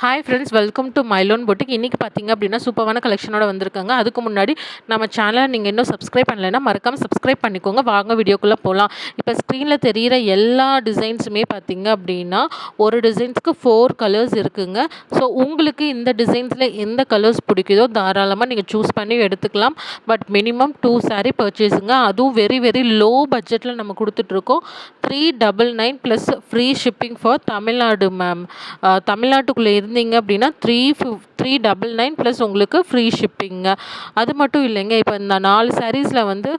Hi friends, welcome to Mylon boutique. இன்றைக்கி பார்த்தீங்க அப்படின்னா சூப்பரான கலெக்ஷனோட வந்திருக்காங்க. அதுக்கு முன்னாடி நம்ம சேனலை நீங்கள் இன்னும் சப்ஸ்கிரைப் பண்ணலைன்னா மறக்காமல் சப்ஸ்கிரைப் பண்ணிக்கோங்க. வாங்க வீடியோக்குள்ளே போகலாம். இப்போ ஸ்க்ரீனில் தெரிகிற எல்லா டிசைன்ஸுமே பார்த்தீங்க அப்படின்னா ஒரு டிசைன்ஸ்க்கு 4 கலர்ஸ் இருக்குங்க. ஸோ உங்களுக்கு இந்த டிசைன்ஸில் எந்த கலர்ஸ் பிடிக்குதோ தாராளமாக நீங்கள் சூஸ் பண்ணி எடுத்துக்கலாம். But minimum 2 saree பர்ச்சேஸுங்க. அதுவும் வெரி வெரி லோ பட்ஜெட்டில் நம்ம கொடுத்துட்ருக்கோம். 399 plus free shipping for Tamil Nadu ma'am. தமிழ்நாட்டுக்குள்ளே இருந்தீங்க அப்படின்னா 399 ப்ளஸ் உங்களுக்கு ஃப்ரீ ஷிப்பிங்க. அது மட்டும் இல்லைங்க, இப்போ இந்த 4 சாரீஸில் வந்து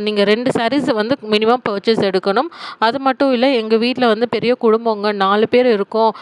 நீங்கள் 2 சாரீஸ் வந்து மினிமம் பர்ச்சேஸ் எடுக்கணும். அது மட்டும் இல்லை, எங்கள் வீட்டில் வந்து பெரிய குடும்பங்க, 4 பேர் இருக்கோம்.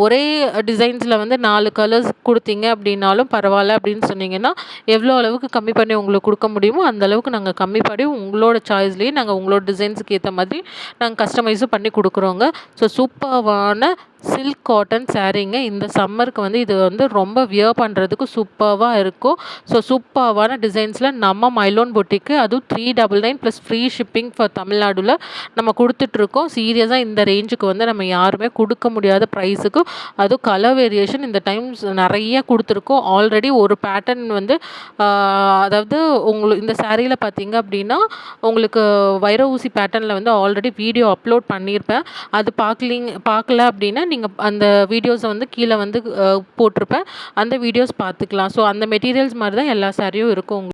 ஒரே டிசைன்ஸில் வந்து 4 கலர்ஸ் கொடுத்தீங்க அப்படின்னாலும் பரவாயில்ல அப்படின்னு சொன்னீங்கன்னா எவ்வளோ அளவுக்கு கம்மி பண்ணி உங்களுக்கு கொடுக்க முடியுமோ அந்த அளவுக்கு நாங்கள் கம்மி பண்ணி உங்களோட சாய்ஸ்லேயே நாங்கள் உங்களோட டிசைன்ஸுக்கு ஏற்ற மாதிரி நாங்கள் கஸ்டமைஸும் பண்ணி கொடுக்குறோங்க. ஸோ சூப்பர்வான சில்க் காட்டன் சாரீங்க. இந்த சம்மருக்கு வந்து இது வந்து ரொம்ப வியர் பண்ணுறதுக்கு சூப்பராக இருக்கும். ஸோ சூப்பர்வான டிசைன்ஸில் நம்ம மைலோன் பொட்டிக்கு அதுவும் 399 ப்ளஸ் ஃப்ரீ ஷிப்பிங் ஃபார் தமிழ்நாடுல நம்ம கொடுத்துட்ருக்கோம். சீரியஸாக இந்த ரேஞ்சுக்கு வந்து நம்ம யாருமே கொடுக்க முடியாத ப்ரைஸுக்கு, அதுவும் கலர் வேரியேஷன் இந்த டைம்ஸ் நிறைய கொடுத்துருக்கோம். ஆல்ரெடி ஒரு பேட்டர்ன் வந்து அதாவது இந்த சாரியில் பார்த்தீங்க அப்படின்னா உங்களுக்கு வைர ஊசி பேட்டர்னில் வந்து ஆல்ரெடி வீடியோ அப்லோட் பண்ணியிருப்பேன். அது பார்க்கல அப்படின்னா நீங்கள் அந்த வீடியோஸை வந்து கீழே வந்து போட்டிருப்பேன். அந்த வீடியோஸ் பார்த்துக்கலாம். ஸோ அந்த மெட்டீரியல்ஸ் மாதிரி தான் எல்லா சாரியும் இருக்கும்.